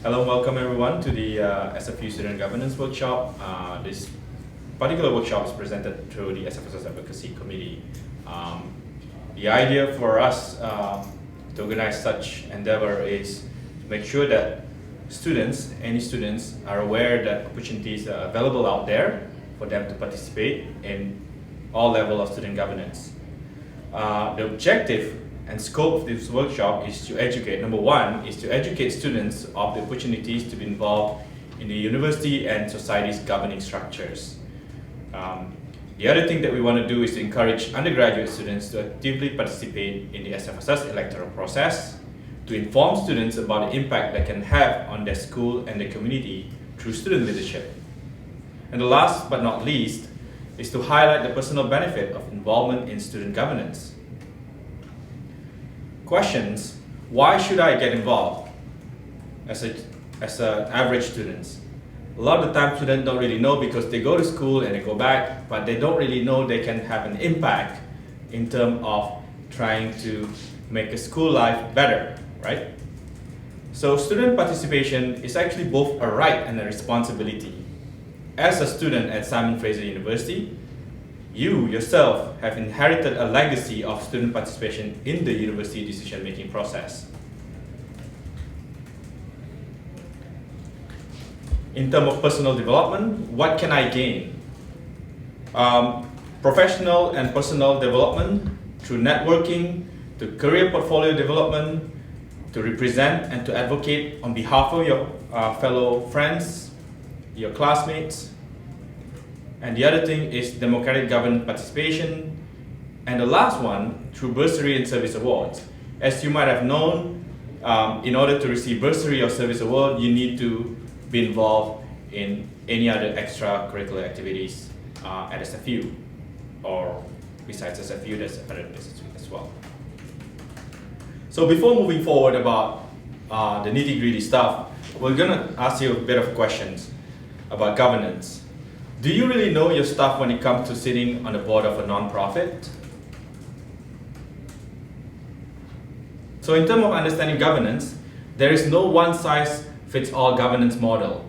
Hello and welcome everyone to the SFU Student Governance Workshop. This particular workshop is presented through the SFSS Advocacy Committee. The idea for us to organize such endeavor is to make sure that any students are aware that opportunities are available out there for them to participate in all levels of student governance. The objective and scope of this workshop is to educate. Number one is to educate students of the opportunities to be involved in the university and society's governing structures. The other thing that we want to do is to encourage undergraduate students to actively participate in the SFSS electoral process, to inform students about the impact they can have on their school and their community through student leadership. And the last but not least is to highlight the personal benefit of involvement in student governance. Questions: why should I get involved as an average student? A lot of the time students don't really know because they go to school and they go back, but they don't really know they can have an impact in terms of trying to make a school life better, right? So student participation is actually both a right and a responsibility. As a student at Simon Fraser University, you yourself have inherited a legacy of student participation in the university decision-making process. In terms of personal development, what can I gain? Professional and personal development through networking, to career portfolio development, to represent and to advocate on behalf of your fellow friends, your classmates. And the other thing is democratic government participation. And the last one, through bursary and service awards. As you might have known, in order to receive bursary or service award, you need to be involved in any other extracurricular activities at SFU, or besides SFU, there's other places as well. So before moving forward about the nitty-gritty stuff, we're gonna ask you a bit of questions about governance. Do you really know your stuff when it comes to sitting on the board of a non-profit? So in terms of understanding governance, there is no one-size-fits-all governance model.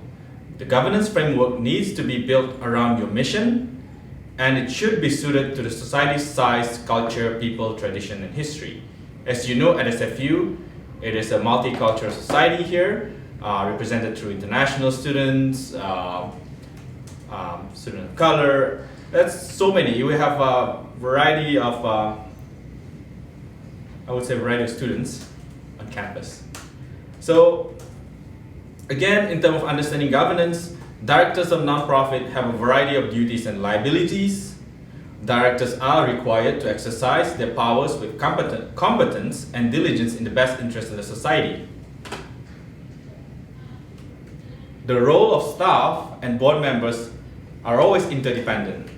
The governance framework needs to be built around your mission, and it should be suited to the society's size, culture, people, tradition, and history. As you know, at SFU, it is a multicultural society here, represented through international students, student of color. That's so many. We have a variety of, variety of students on campus. So again, in terms of understanding governance, directors of nonprofit have a variety of duties and liabilities. Directors are required to exercise their powers with competence and diligence in the best interest of the society. The role of staff and board members are always interdependent.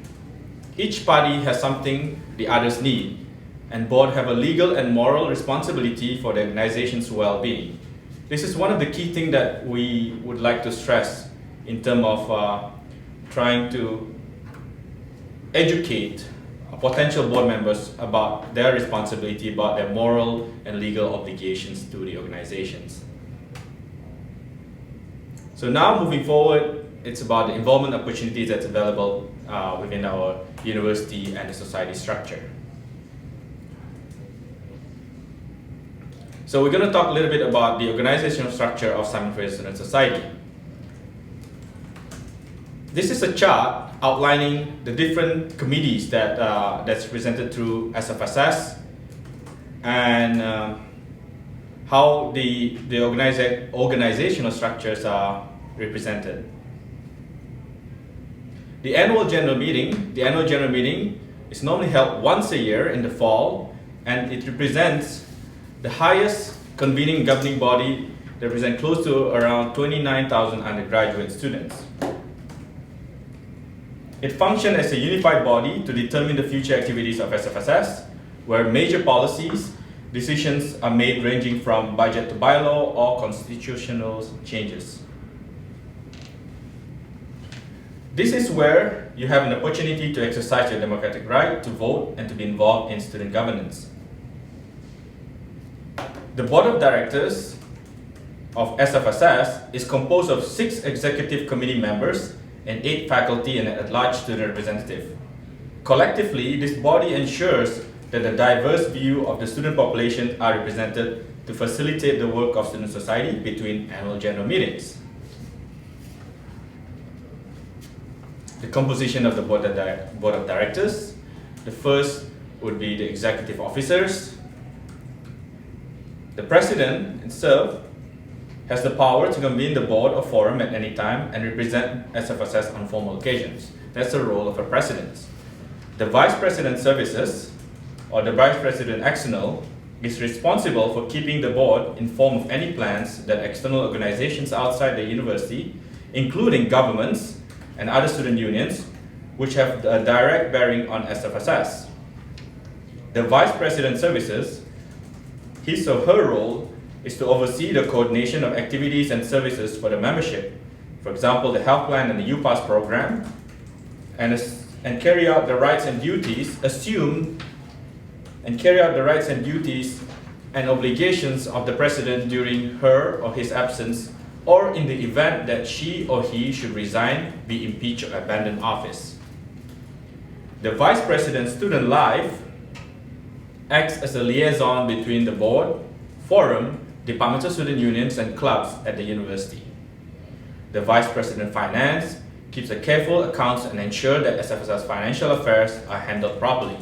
Each party has something the others need, and board have a legal and moral responsibility for the organization's well-being. This is one of the key things that we would like to stress in terms of trying to educate potential board members about their responsibility, about their moral and legal obligations to the organizations. So now moving forward, it's about the involvement opportunities that's available within our university and the society structure. So we're going to talk a little bit about the organizational structure of Simon Fraser Student Society. This is a chart outlining the different committees that's presented through SFSS and how the organizational structures are represented. The annual general meeting is normally held once a year in the fall, and it represents the highest convening governing body that represents close to around 29,000 undergraduate students. It functions as a unified body to determine the future activities of SFSS, where major policies, decisions are made ranging from budget to bylaw or constitutional changes. This is where you have an opportunity to exercise your democratic right to vote and to be involved in student governance. The board of directors of SFSS is composed of 6 executive committee members and 8 faculty and an at-large student representative. Collectively, this body ensures that the diverse view of the student population are represented to facilitate the work of student society between annual general meetings. The composition of the board of directors. The first would be the executive officers. The president itself has the power to convene the board or forum at any time and represent SFSS on formal occasions. That's the role of a president. The vice president services, or the vice president external, is responsible for keeping the board informed of any plans that external organizations outside the university, including governments and other student unions, which have a direct bearing on SFSS. The vice president services, his or her role is to oversee the coordination of activities and services for the membership. For example, the health plan and the UPass program, and carry out the rights and duties and obligations of the president during her or his absence, or in the event that she or he should resign, be impeached, or abandon office. The vice president student life acts as a liaison between the board, forum, departmental student unions, and clubs at the university. The vice president finance keeps a careful accounts and ensures that SFSS financial affairs are handled properly.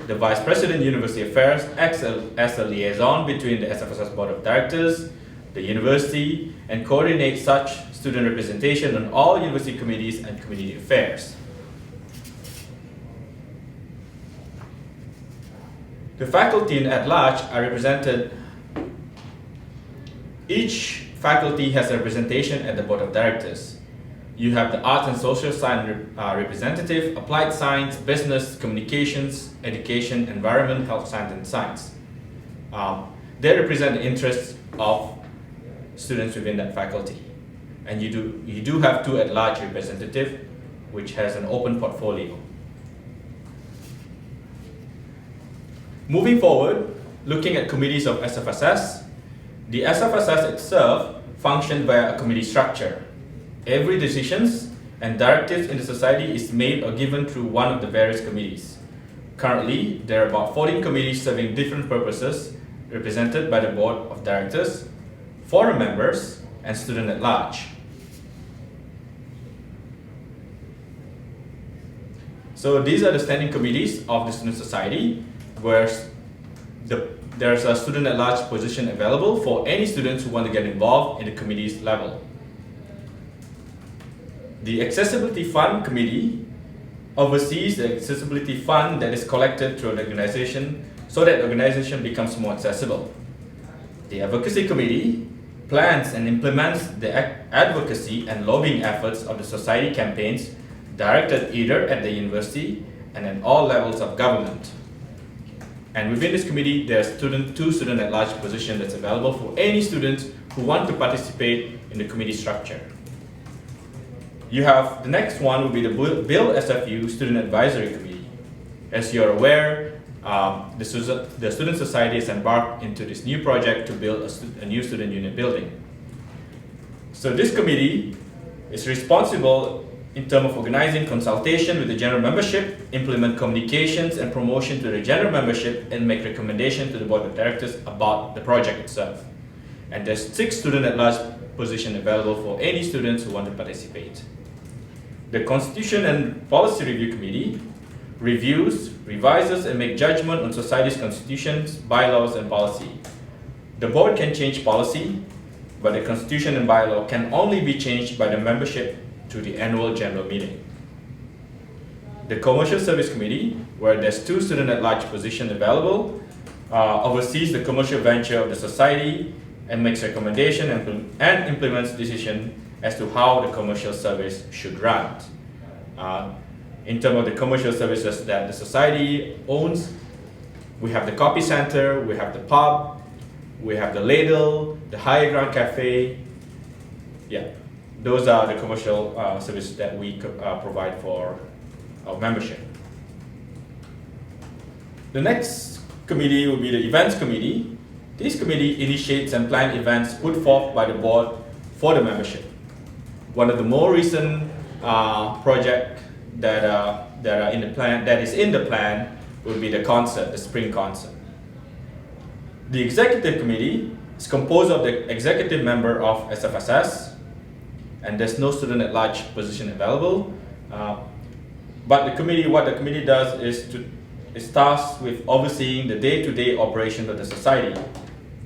The vice president university affairs acts as a liaison between the SFSS board of directors, the university, and coordinates such student representation on all university committees and community affairs. The faculty and at-large are represented. Each faculty has a representation at the board of directors. You have the arts and social science representative, applied science, business, communications, education, environment, health science, and science. They represent the interests of students within that faculty. And you do have 2 at-large representatives, which has an open portfolio. Moving forward, looking at committees of SFSS, the SFSS itself functions via a committee structure. Every decisions and directives in the society is made or given through one of the various committees. Currently, there are about 14 committees serving different purposes, represented by the board of directors, forum members, and student at large. So these are the standing committees of the student society, where there's a student at large position available for any students who want to get involved in the committee's level. The Accessibility Fund Committee oversees the accessibility fund that is collected through an organization so that the organization becomes more accessible. The Advocacy Committee plans and implements the advocacy and lobbying efforts of the society campaigns directed either at the university and at all levels of government. And within this committee, there's 2 student at large positions that's available for any students who want to participate in the committee structure. You have the next one will be the Bill SFU Student Advisory Committee. As you're aware, the Student Society has embarked into this new project to build a new student union building. So this committee is responsible in terms of organizing consultation with the general membership, implement communications and promotion to the general membership, and make recommendations to the board of directors about the project itself. And there's 6 student at large positions available for any students who want to participate. The Constitution and Policy Review Committee reviews, revises, and makes judgment on society's constitutions, bylaws, and policy. The board can change policy, but the constitution and bylaw can only be changed by the membership through the annual general meeting. The Commercial Service Committee, where there's 2 student at large positions available, oversees the commercial venture of the society and makes recommendation and implements decision as to how the commercial service should run. In terms of the commercial services that the society owns, we have the copy center, we have the pub, we have the ladle, the higher ground cafe. Yeah, those are the commercial services that we provide for our membership. The next committee will be the events committee. This committee initiates and plans events put forth by the board for the membership. One of the more recent projects that is in the plan would be the concert, the spring concert. The executive committee is composed of the executive member of SFSS, and there's no student at large position available. But what the committee does is tasked with overseeing the day-to-day operation of the society.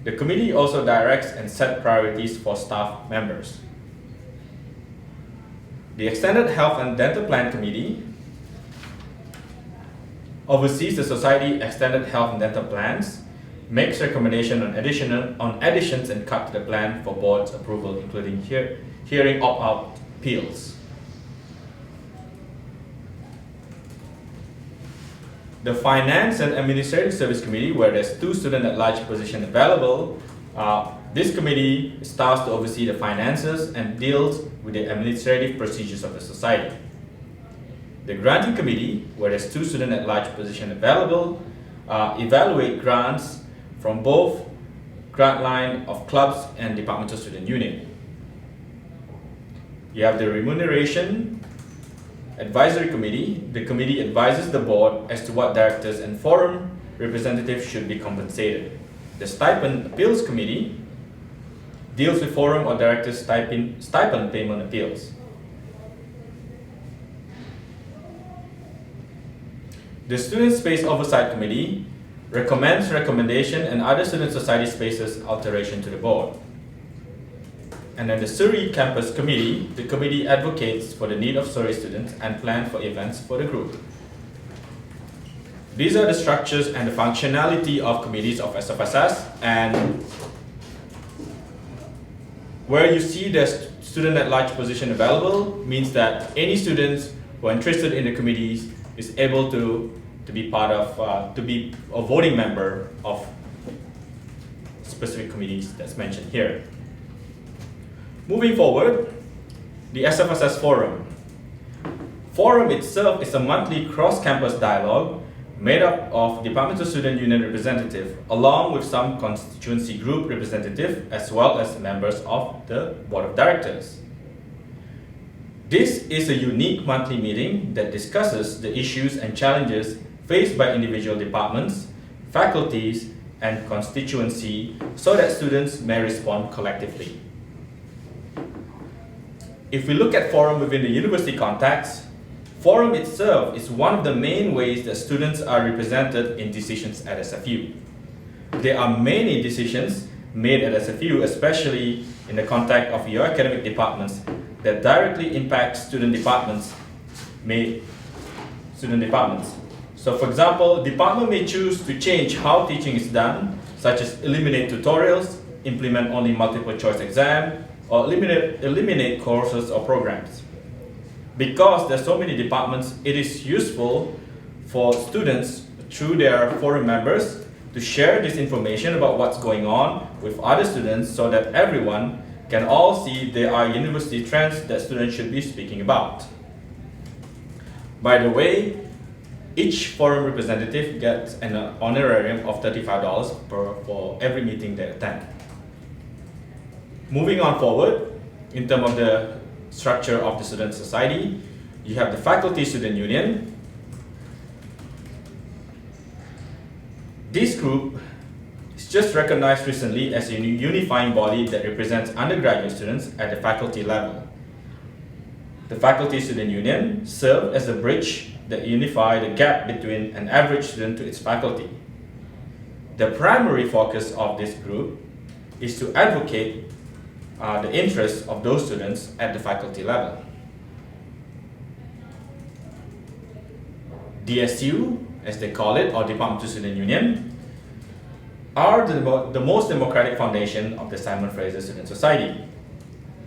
The committee also directs and sets priorities for staff members. The Extended Health and Dental Plan Committee oversees the society extended health and dental plans, makes recommendations on additions and cut to the plan for board's approval, including hearing opt-out appeals. The Finance and Administrative Service Committee, where there's 2 student at large positions available, this committee is tasked to oversee the finances and deals with the administrative procedures of the society. The Granting Committee, where there's 2 student at large positions available, evaluate grants from both grant line of clubs and departmental student union. You have the Remuneration Advisory Committee. The committee advises the board as to what directors and forum representatives should be compensated. The Stipend Appeals Committee deals with forum or directors' stipend payment appeals. The Student Space Oversight Committee recommends recommendation and other student society spaces alteration to the board. And then the Surrey Campus Committee, the committee advocates for the need of Surrey students and plan for events for the group. These are the structures and the functionality of committees of SFSS, and where you see the student at large position available means that any students who are interested in the committees is able to be part of, to be a voting member of specific committees that's mentioned here. Moving forward, the SFSS Forum. Forum itself is a monthly cross-campus dialogue made up of Departmental Student Union representative along with some constituency group representative as well as members of the Board of Directors. This is a unique monthly meeting that discusses the issues and challenges faced by individual departments, faculties, and constituency so that students may respond collectively. If we look at forum within the university context, forum itself is one of the main ways that students are represented in decisions at SFU. There are many decisions made at SFU, especially in the context of your academic departments, that directly impact student departments. So for example, department may choose to change how teaching is done, such as eliminate tutorials, implement only multiple choice exam, or eliminate courses or programs. Because there's so many departments, it is useful for students through their forum members to share this information about what's going on with other students so that everyone can all see there are university trends that students should be speaking about. By the way, each forum representative gets an honorarium of $35 for every meeting they attend. Moving on forward, in terms of the structure of the student society, you have the Faculty Student Union. This group is just recognized recently as a unifying body that represents undergraduate students at the faculty level. The Faculty Student Union serves as a bridge that unifies the gap between an average student to its faculty. The primary focus of this group is to advocate the interests of those students at the faculty level. DSU, as they call it, or Departmental Student Union, are the most democratic foundation of the Simon Fraser Student Society.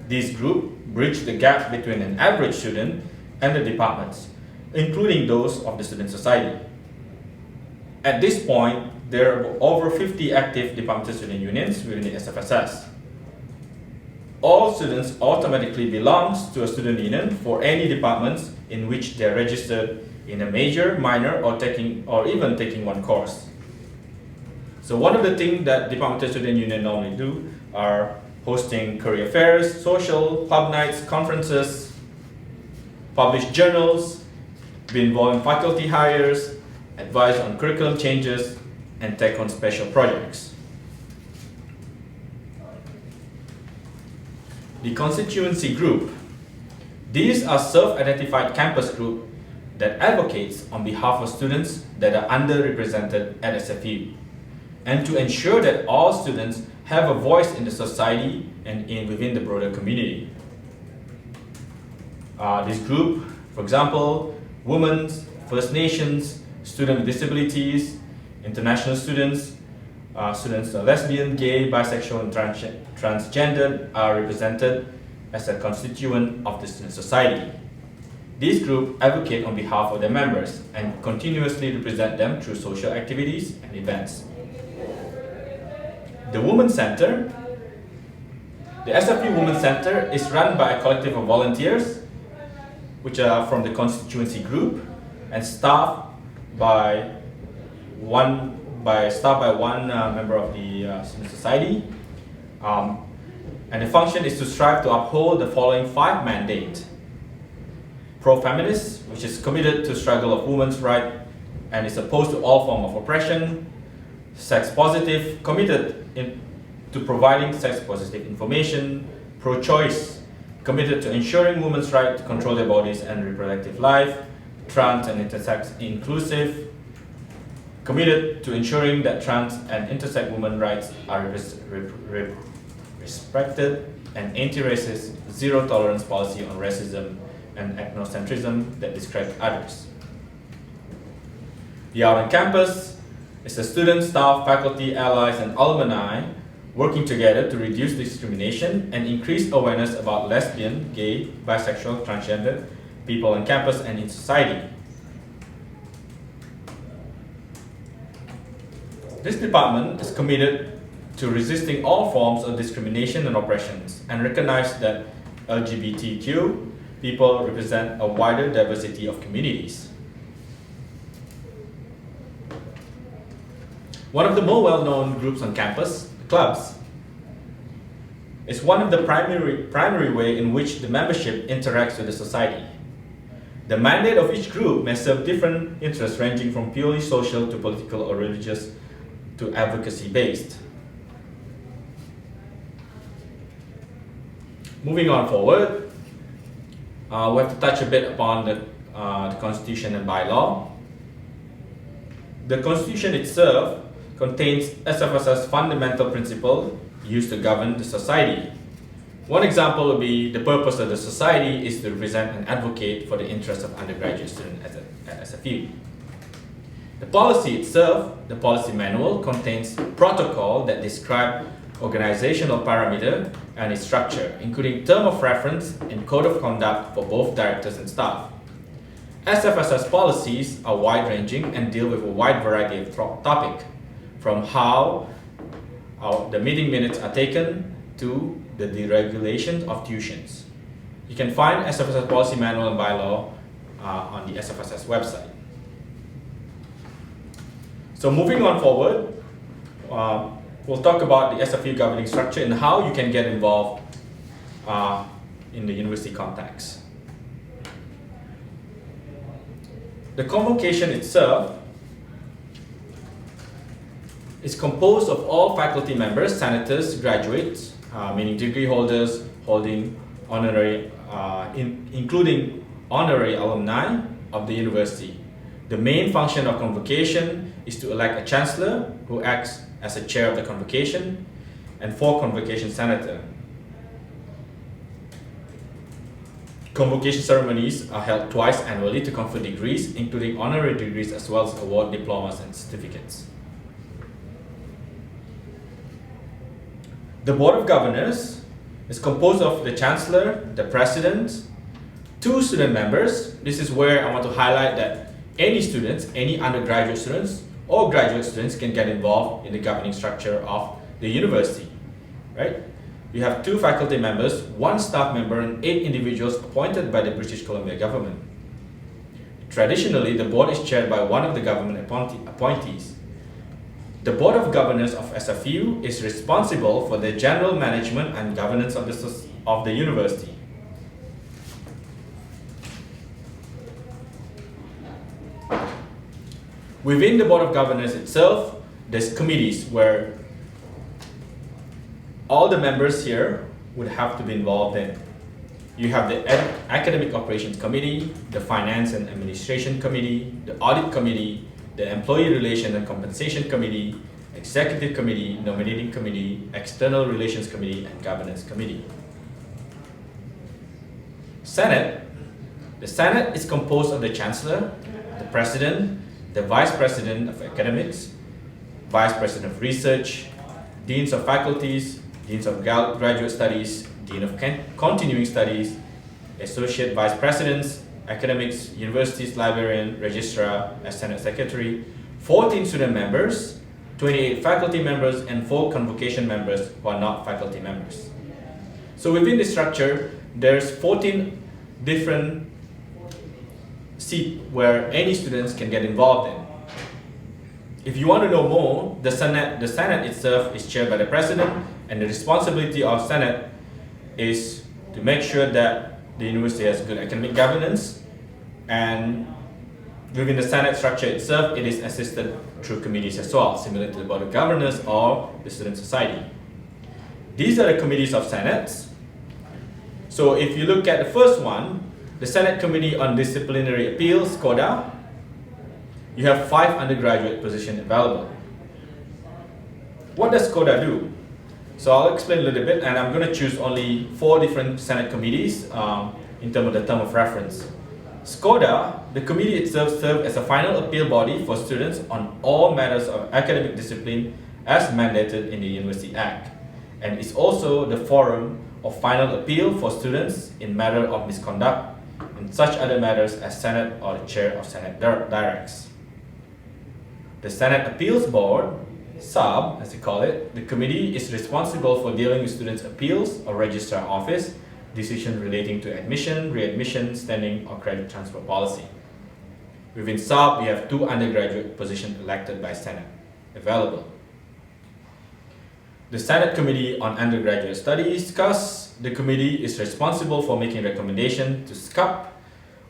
This group bridge the gap between an average student and the departments, including those of the student society. At this point, there are over 50 active departmental student unions within the SFSS. All students automatically belong to a student union for any departments in which they are registered in a major, minor, or even taking one course. So one of the things that Departmental Student Union normally do are hosting career fairs, social, pub nights, conferences, publish journals, be involved in faculty hires, advise on curriculum changes, and take on special projects. The constituency group. These are self-identified campus groups that advocates on behalf of students that are underrepresented at SFU, and to ensure that all students have a voice in the society and within the broader community. This group, for example, women, First Nations, students with disabilities, international students, students who are lesbian, gay, bisexual, and transgender are represented as a constituent of the student society. These groups advocate on behalf of their members and continuously represent them through social activities and events. The Women's Center. The SFU Women's Center is run by a collective of volunteers, which are from the constituency group, and staffed by one member of the student society. And the function is to strive to uphold the following 5 mandates. Pro-feminist, which is committed to struggle of women's rights and is opposed to all forms of oppression. Sex positive, committed to providing sex positive information. Pro-choice, committed to ensuring women's right to control their bodies and reproductive life. Trans and intersex inclusive, committed to ensuring that trans and intersex women's rights are respected, and anti-racist, zero tolerance policy on racism and ethnocentrism that discredit others. The Out on Campus is the students, staff, faculty, allies, and alumni working together to reduce discrimination and increase awareness about lesbian, gay, bisexual, transgender people on campus and in society. This department is committed to resisting all forms of discrimination and oppressions and recognize that LGBTQ people represent a wider diversity of communities. One of the more well-known groups on campus, clubs, is one of the primary way in which the membership interacts with the society. The mandate of each group may serve different interests ranging from purely social to political or religious to advocacy-based. Moving on forward, we have to touch a bit upon the Constitution and bylaw. The Constitution itself contains SFSS fundamental principles used to govern the society. One example would be the purpose of the society is to represent and advocate for the interests of undergraduate students at SFU. The policy itself, the policy manual, contains protocol that describe organizational parameter and its structure, including term of reference and code of conduct for both directors and staff. SFSS policies are wide-ranging and deal with a wide variety of topics, from how the meeting minutes are taken to the deregulation of tuitions. You can find SFSS policy manual and bylaw on the SFSS website. So moving on forward, we'll talk about the SFU governing structure and how you can get involved in the university context. The convocation itself is composed of all faculty members, senators, graduates, meaning degree holders holding honorary, including honorary alumni of the university. The main function of convocation is to elect a chancellor who acts as a chair of the convocation and 4 convocation senators. Convocation ceremonies are held twice annually to confer degrees, including honorary degrees as well as award diplomas and certificates. The Board of Governors is composed of the Chancellor, the President, 2 student members. This is where I want to highlight that any students, any undergraduate students or graduate students can get involved in the governing structure of the university, right? You have 2 faculty members, 1 staff member, and 8 individuals appointed by the British Columbia government. Traditionally, the board is chaired by one of the government appointees. The Board of Governors of SFU is responsible for the general management and governance of the university. Within the Board of Governors itself, there's committees where all the members here would have to be involved in. You have the Academic Operations Committee, the Finance and Administration Committee, the Audit Committee, the Employee Relations and Compensation Committee, Executive Committee, Nominating Committee, External Relations Committee, and Governance Committee. Senate. The Senate is composed of the Chancellor, the President, the Vice President of Academics, Vice President of Research, Deans of Faculties, Deans of Graduate Studies, Dean of Continuing Studies, Associate Vice Presidents, Academics, Universities, Librarian, Registrar as Senate Secretary, 14 student members, 28 faculty members, and 4 convocation members who are not faculty members. So within this structure, there's 14 different seats where any students can get involved in. If you want to know more, the Senate itself is chaired by the President, and the responsibility of Senate is to make sure that the university has good academic governance, and within the Senate structure itself, it is assisted through committees as well, similar to the Board of Governors or the Student Society. These are the committees of Senate. So if you look at the first one, the Senate Committee on Disciplinary Appeals, CODA, you have 5 undergraduate positions available. What does CODA do? So I'll explain a little bit, and I'm going to choose only 4 different Senate committees in terms of the term of reference. SCODA, the committee itself serves as a final appeal body for students on all matters of academic discipline as mandated in the University Act, and is also the forum of final appeal for students in matter of misconduct and such other matters as Senate or the Chair of Senate directs. The Senate Appeals Board, SAB as they call it, the committee is responsible for dealing with students' appeals or registrar office, decisions relating to admission, readmission, standing, or credit transfer policy. Within SAB, we have 2 undergraduate positions elected by Senate available. The Senate Committee on Undergraduate Studies, CUS, the committee is responsible for making recommendations to SCUP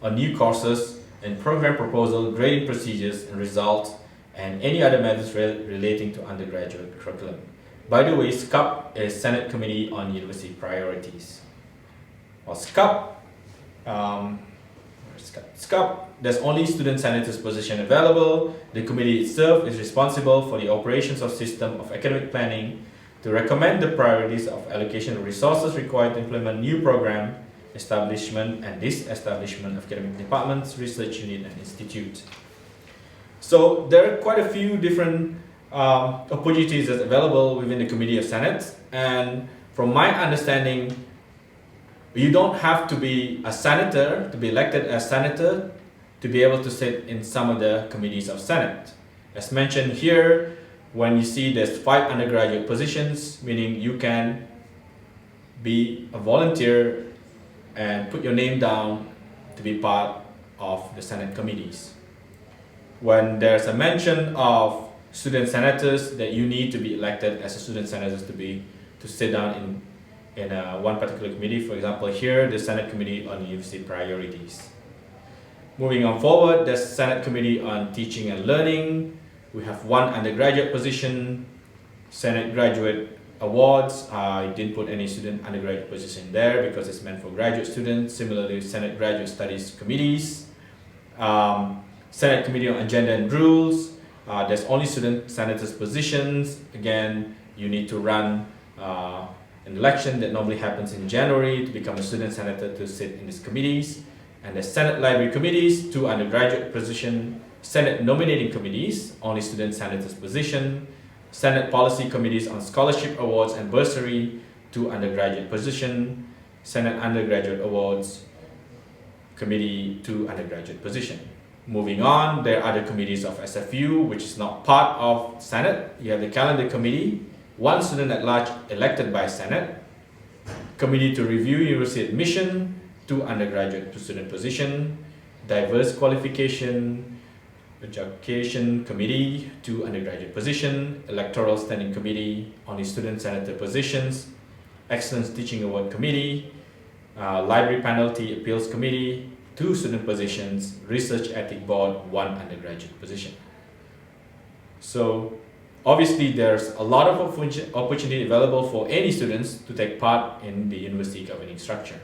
on new courses and program proposal, grading procedures and results, and any other matters relating to undergraduate curriculum. By the way, SCUP is Senate Committee on University Priorities. Or SCUP, there's only student senators position available. The committee itself is responsible for the operations of system of academic planning, to recommend the priorities of allocation of resources required to implement new program, establishment and disestablishment of academic departments, research unit, and institute. So there are quite a few different opportunities that's available within the Committee of Senate, and from my understanding, you don't have to be a senator to be elected as senator to be able to sit in some of the committees of Senate. As mentioned here, when you see there's 5 undergraduate positions, meaning you can be a volunteer and put your name down to be part of the Senate committees. When there's a mention of student senators, that you need to be elected as a student senator to sit down in one particular committee. For example, here, the Senate Committee on University Priorities. Moving on forward, the Senate Committee on Teaching and Learning. We have 1 undergraduate position. Senate Graduate Awards, I didn't put any student undergraduate position there because it's meant for graduate students. Similarly, Senate Graduate Studies Committees. Senate Committee on Agenda and Rules. There's only student senators positions. Again, you need to run an election that normally happens in January to become a student senator to sit in these committees. And the Senate Library Committees, 2 undergraduate positions. Senate Nominating Committees, only student senators position. Senate Policy Committees on Scholarship Awards and Bursary, 2 undergraduate position. Senate Undergraduate Awards Committee, 2 undergraduate position. Moving on, there are other committees of SFU, which is not part of Senate. You have the Calendar Committee, 1 student at large elected by Senate. Committee to Review University Admission, 2 undergraduate student position. Diverse Qualification, Education Committee, 2 undergraduate positions, Electoral Standing Committee, only student senator positions, Excellence Teaching Award Committee, Library Penalty Appeals Committee, 2 student positions, Research Ethic Board, 1 undergraduate position. So obviously there's a lot of opportunity available for any students to take part in the university governing structure.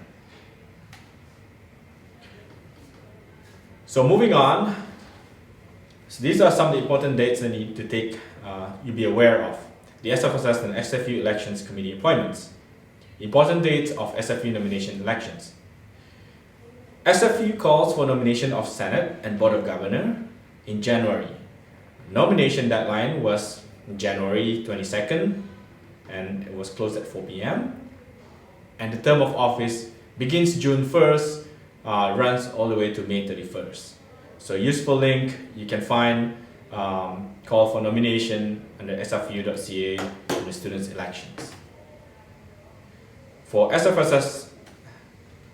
So moving on, so these are some of the important dates that need to take, you be aware of. The SFSS and SFU Elections Committee appointments. Important dates of SFU nomination elections. SFU calls for nomination of Senate and Board of Governors in January. Nomination deadline was January 22nd and it was closed at 4 p.m. And the term of office begins June 1st, runs all the way to May 31st. So useful link, you can find call for nomination under sfu.ca under students elections. For SFSS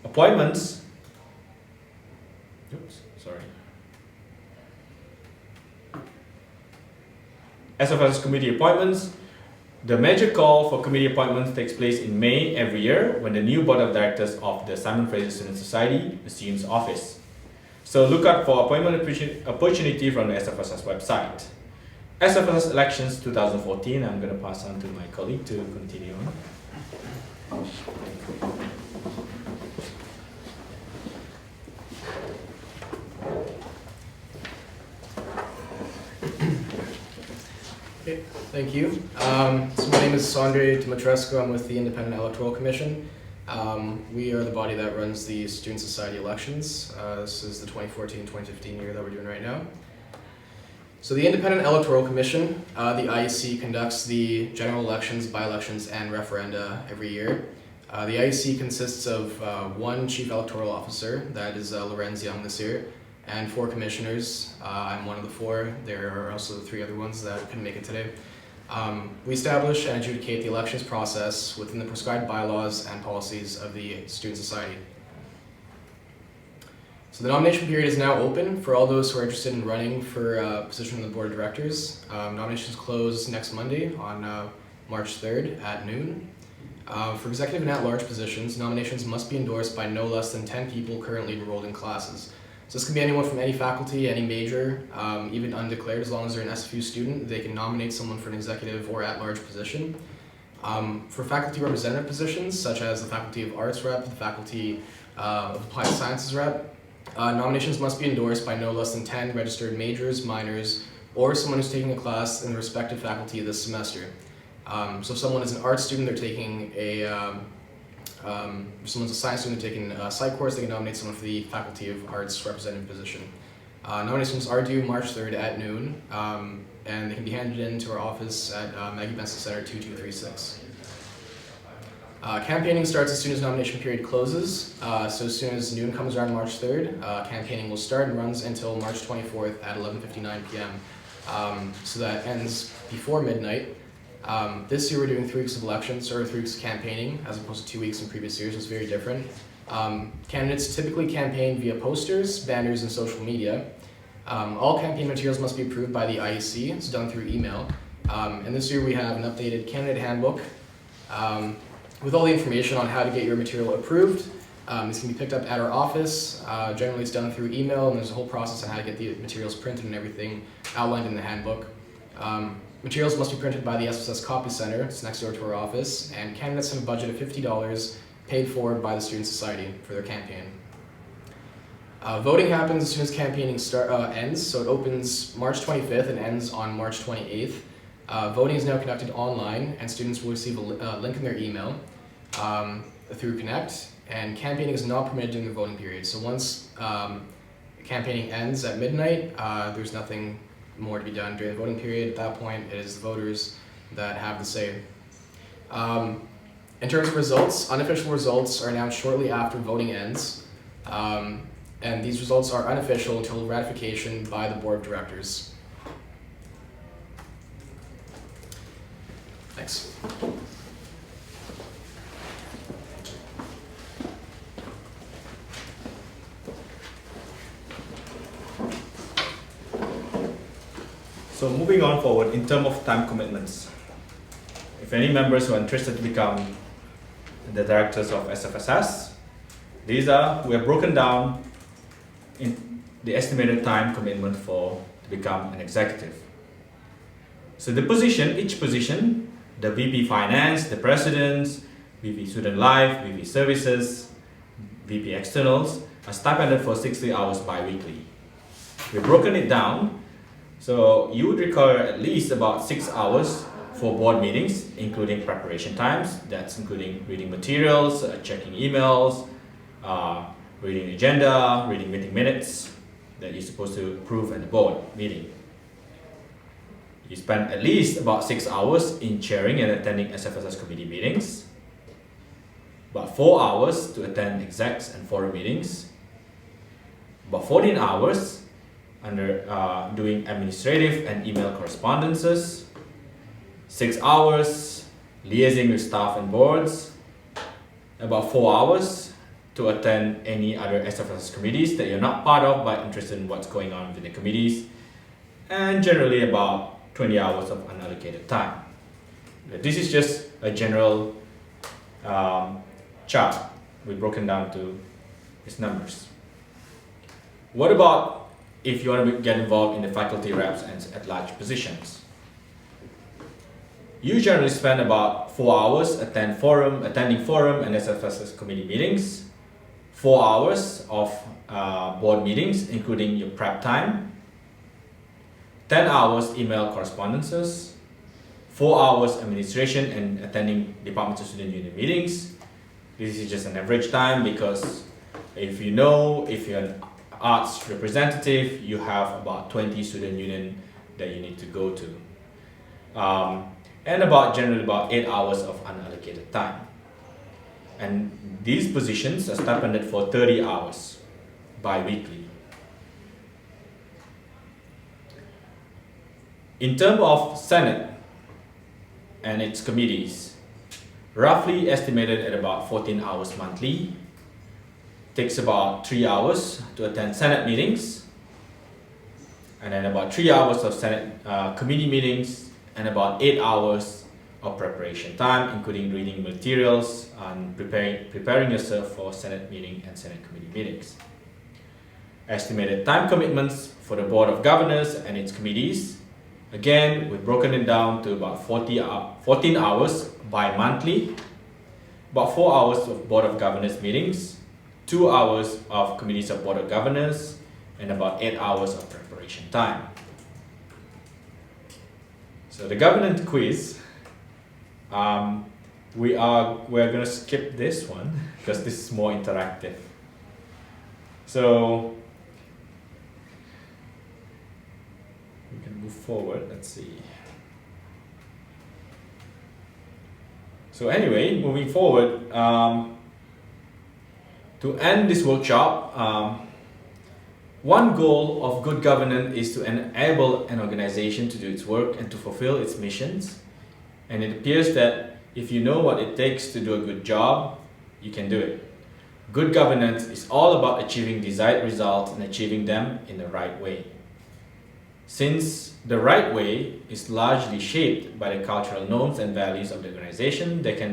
appointments, SFSS committee appointments, the major call for committee appointments takes place in May every year when the new board of directors of the Simon Fraser Student Society assumes office. So look out for appointment opportunity from the SFSS website. SFSS elections 2014, I'm going to pass on to my colleague to continue on. Okay, thank you. So my name is Sondre Dimitrescu. I'm with the Independent Electoral Commission. We are the body that runs the Student Society elections. This is the 2014-2015 year that we're doing right now. So the Independent Electoral Commission, the IEC, conducts the general elections, by-elections, and referenda every year. The IEC consists of 1 chief electoral officer, that is Lorenz Young this year, and 4 commissioners. I'm one of the 4. There are also 3 other ones that couldn't make it today. We establish and adjudicate the elections process within the prescribed bylaws and policies of the Student Society. So the nomination period is now open for all those who are interested in running for a position on the board of directors. Nominations close next Monday on March 3rd at noon. For executive and at-large positions, nominations must be endorsed by no less than 10 people currently enrolled in classes. So this can be anyone from any faculty, any major, even undeclared. As long as they're an SFU student, they can nominate someone for an executive or at-large position. For faculty representative positions, such as the Faculty of Arts rep, the Faculty of Applied Sciences rep, nominations must be endorsed by no less than 10 registered majors, minors, or someone who's taking a class in the respective faculty this semester. So if someone is an art student, they're taking if someone's a science student, they're taking a psych course, they can nominate someone for the Faculty of Arts representative position. Nominations are due March 3rd at noon, and they can be handed in to our office at Maggie Benson Center 2236. Campaigning starts as soon as nomination period closes, so as soon as noon comes around March 3rd, campaigning will start and runs until March 24th at 11:59 p.m. So that ends before midnight. This year we're doing 3 weeks of elections, or 3 weeks of campaigning, as opposed to 2 weeks in previous years. It's very different. Candidates typically campaign via posters, banners, and social media. All campaign materials must be approved by the IEC. It's done through email. And this year we have an updated candidate handbook with all the information on how to get your material approved. This can be picked up at our office. Generally it's done through email, and there's a whole process on how to get the materials printed and everything outlined in the handbook. Materials must be printed by the SFSS Copy Center. It's next door to our office, and candidates have a budget of $50 paid for by the Student Society for their campaign. Voting happens as soon as campaigning ends, so it opens March 25th and ends on March 28th. Voting is now conducted online, and students will receive a link in their email through Connect, and campaigning is not permitted during the voting period. So once campaigning ends at midnight, there's nothing more to be done during the voting period. At that point, it is the voters that have the say. In terms of results, unofficial results are announced shortly after voting ends, and these results are unofficial until ratification by the board of directors. Thanks. So moving on forward in terms of time commitments. If any members who are interested to become the directors of SFSS, we have broken down in the estimated time commitment to become an executive. So each position, the VP Finance, the Presidents, VP Student Life, VP Services, VP Externals, are stipended for 60 hours bi-weekly. We've broken it down, so you would require at least about 6 hours for board meetings, including preparation times. That's including reading materials, checking emails, reading agenda, reading meeting minutes that you're supposed to approve at the board meeting. You spend at least about 6 hours in chairing and attending SFSS committee meetings, about 4 hours to attend execs and forum meetings, about 14 hours under doing administrative and email correspondences, 6 hours liaising with staff and boards, about 4 hours to attend any other SFSS committees that you're not part of but interested in what's going on within the committees, and generally about 20 hours of unallocated time. This is just a general chart. We've broken down to its numbers. What about if you want to get involved in the faculty reps and at-large positions? You generally spend about 4 hours attending forum and SFSS committee meetings, 4 hours of board meetings, including your prep time, 10 hours email correspondences, 4 hours administration and attending Department of Student Union meetings. This is just an average time because if you're an arts representative, you have about 20 student union that you need to go to. And generally about 8 hours of unallocated time. And these positions are stipended for 30 hours bi-weekly. In terms of Senate and its committees, roughly estimated at about 14 hours monthly. Takes about 3 hours to attend Senate meetings, and then about 3 hours of Senate committee meetings, and about 8 hours of preparation time, including reading materials and preparing yourself for Senate meeting and Senate committee meetings. Estimated time commitments for the Board of Governors and its committees. Again, we've broken it down to about 14 hours bi-monthly, about 4 hours of Board of Governors meetings, 2 hours of committees of Board of Governors, and about 8 hours of preparation time. So the governance quiz, we're going to skip this one because this is more interactive. So we can move forward. Let's see. So anyway, moving forward, to end this workshop, one goal of good governance is to enable an organization to do its work and to fulfill its missions. And it appears that if you know what it takes to do a good job, you can do it. Good governance is all about achieving desired results and achieving them in the right way. Since the right way is largely shaped by the cultural norms and values of the organization, there can